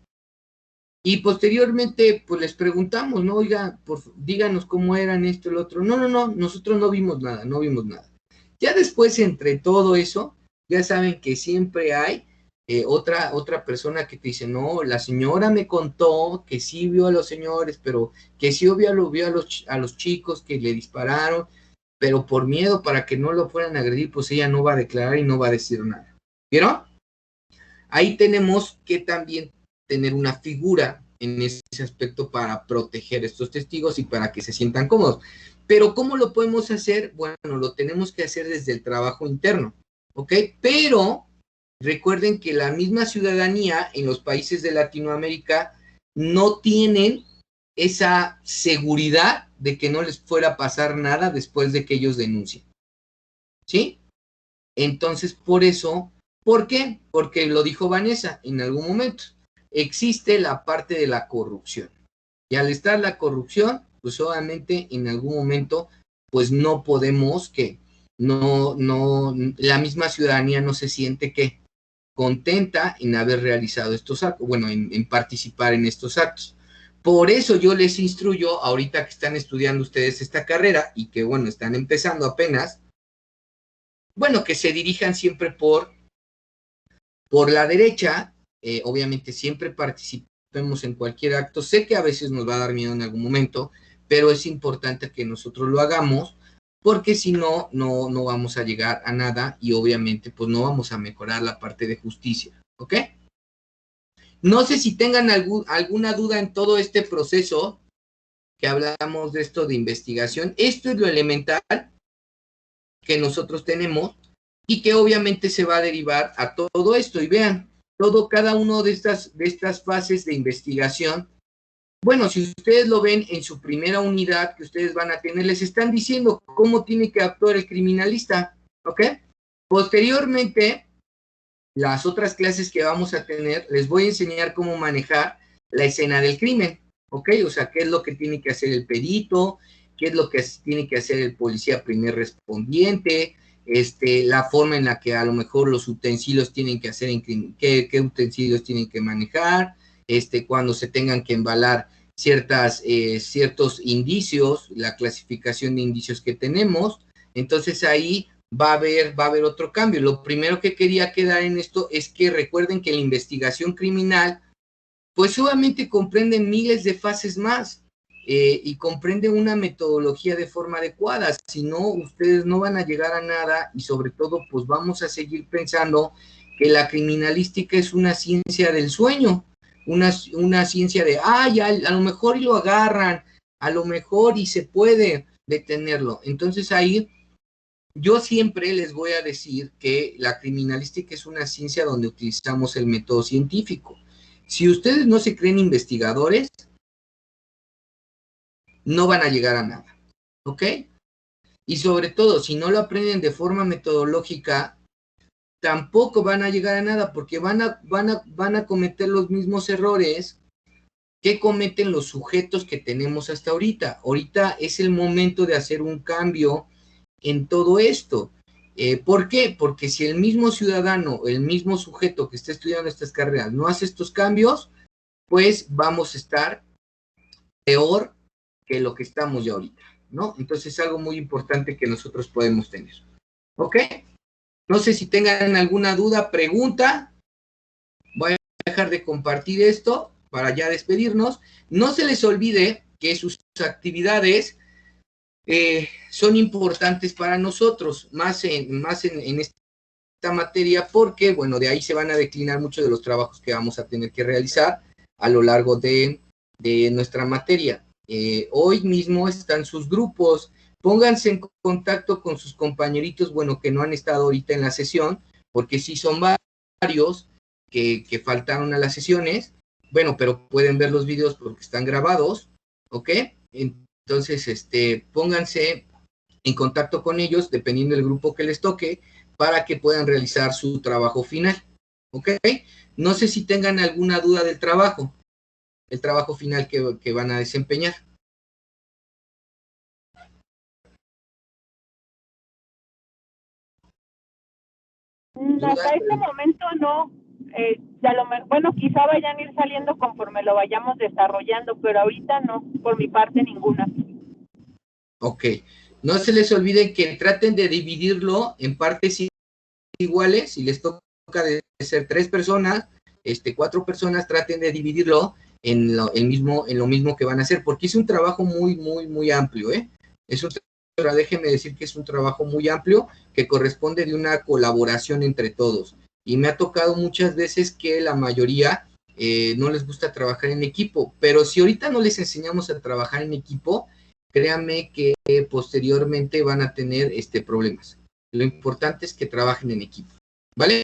Y posteriormente, pues les preguntamos, ¿no? Oiga, díganos cómo eran esto, el otro. No, nosotros no vimos nada. Ya después, entre todo eso, ya saben que siempre hay otra persona que te dice, no, la señora me contó que sí vio a los señores, pero que sí vio a los chicos que le dispararon, pero por miedo para que no lo fueran a agredir, pues ella no va a declarar y no va a decir nada. ¿Vieron? Ahí tenemos que también tener una figura en ese aspecto para proteger a estos testigos y para que se sientan cómodos. Pero ¿cómo lo podemos hacer? Bueno, lo tenemos que hacer desde el trabajo interno, ¿ok? Pero recuerden que la misma ciudadanía en los países de Latinoamérica no tienen esa seguridad de que no les fuera a pasar nada después de que ellos denuncien, ¿sí? Entonces, por eso, ¿por qué? Porque lo dijo Vanessa en algún momento, existe la parte de la corrupción. Y al estar la corrupción, pues obviamente en algún momento, pues no podemos la misma ciudadanía no se siente contenta en haber realizado estos actos, bueno, en participar en estos actos. Por eso yo les instruyo, ahorita que están estudiando ustedes esta carrera y que, bueno, están empezando apenas, bueno, que se dirijan siempre por la derecha, obviamente siempre participemos en cualquier acto. Sé que a veces nos va a dar miedo en algún momento, pero es importante que nosotros lo hagamos, porque si no, no vamos a llegar a nada y obviamente pues no vamos a mejorar la parte de justicia, ¿ok? No sé si tengan alguna duda en todo este proceso que hablamos de esto de investigación. Esto es lo elemental que nosotros tenemos y que obviamente se va a derivar a todo esto. Y vean, cada uno de estas fases de investigación, bueno, si ustedes lo ven en su primera unidad que ustedes van a tener, les están diciendo cómo tiene que actuar el criminalista, ¿ok? Posteriormente, las otras clases que vamos a tener, les voy a enseñar cómo manejar la escena del crimen, ¿ok? O sea, qué es lo que tiene que hacer el perito, qué es lo que tiene que hacer el policía primer respondiente, la forma en la que a lo mejor los utensilios tienen que hacer, qué utensilios tienen que manejar, cuando se tengan que embalar ciertos indicios, la clasificación de indicios que tenemos. Entonces ahí va a haber otro cambio. Lo primero que quería quedar en esto es que recuerden que la investigación criminal pues obviamente comprende miles de fases más, y comprende una metodología de forma adecuada. Si no, ustedes no van a llegar a nada y sobre todo pues vamos a seguir pensando que la criminalística es una ciencia del sueño, una ciencia de, a lo mejor y lo agarran, a lo mejor y se puede detenerlo. Entonces ahí yo siempre les voy a decir que la criminalística es una ciencia donde utilizamos el método científico. Si ustedes no se creen investigadores, no van a llegar a nada, ¿ok? Y sobre todo, si no lo aprenden de forma metodológica, tampoco van a llegar a nada, porque van a cometer los mismos errores que cometen los sujetos que tenemos hasta ahorita. Ahorita es el momento de hacer un cambio en todo esto. ¿Por qué? Porque si el mismo ciudadano, el mismo sujeto que está estudiando estas carreras no hace estos cambios, pues vamos a estar peor que lo que estamos ya ahorita, ¿no? Entonces es algo muy importante que nosotros podemos tener, ¿ok? No sé si tengan alguna duda, pregunta. Voy a dejar de compartir esto para ya despedirnos. No se les olvide que sus actividades son importantes para nosotros, más en esta materia, porque, bueno, de ahí se van a declinar muchos de los trabajos que vamos a tener que realizar a lo largo de nuestra materia. Hoy mismo están sus grupos, pónganse en contacto con sus compañeritos, bueno, que no han estado ahorita en la sesión, porque sí son varios que faltaron a las sesiones, bueno, pero pueden ver los videos porque están grabados, ¿ok? Entonces, pónganse en contacto con ellos, dependiendo del grupo que les toque, para que puedan realizar su trabajo final. ¿Ok? No sé si tengan alguna duda del trabajo, el trabajo final que van a desempeñar. Hasta este momento no. Bueno, quizá vayan a ir saliendo conforme lo vayamos desarrollando, pero ahorita no, por mi parte ninguna. Ok. No se les olvide que traten de dividirlo en partes iguales. Si les toca de ser 3 personas, 4 personas, traten de dividirlo en lo mismo que van a hacer, porque es un trabajo muy amplio, ¿eh? Déjenme decir que es un trabajo muy amplio que corresponde de una colaboración entre todos. Y me ha tocado muchas veces que la mayoría no les gusta trabajar en equipo, pero si ahorita no les enseñamos a trabajar en equipo, créanme que posteriormente van a tener problemas. Lo importante es que trabajen en equipo, ¿vale?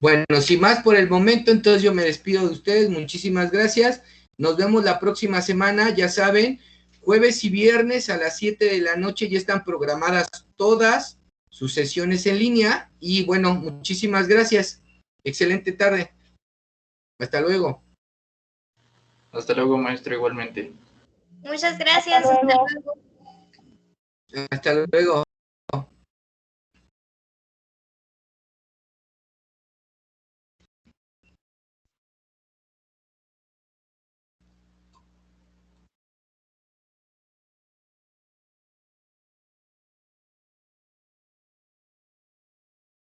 Bueno, sin más por el momento, entonces yo me despido de ustedes. Muchísimas gracias. Nos vemos la próxima semana. Ya saben, jueves y viernes a las 7 de la noche ya están programadas todas sus sesiones en línea. Y bueno, muchísimas gracias. Excelente tarde. Hasta luego. Hasta luego, maestro, igualmente. Muchas gracias. Hasta luego. Hasta luego.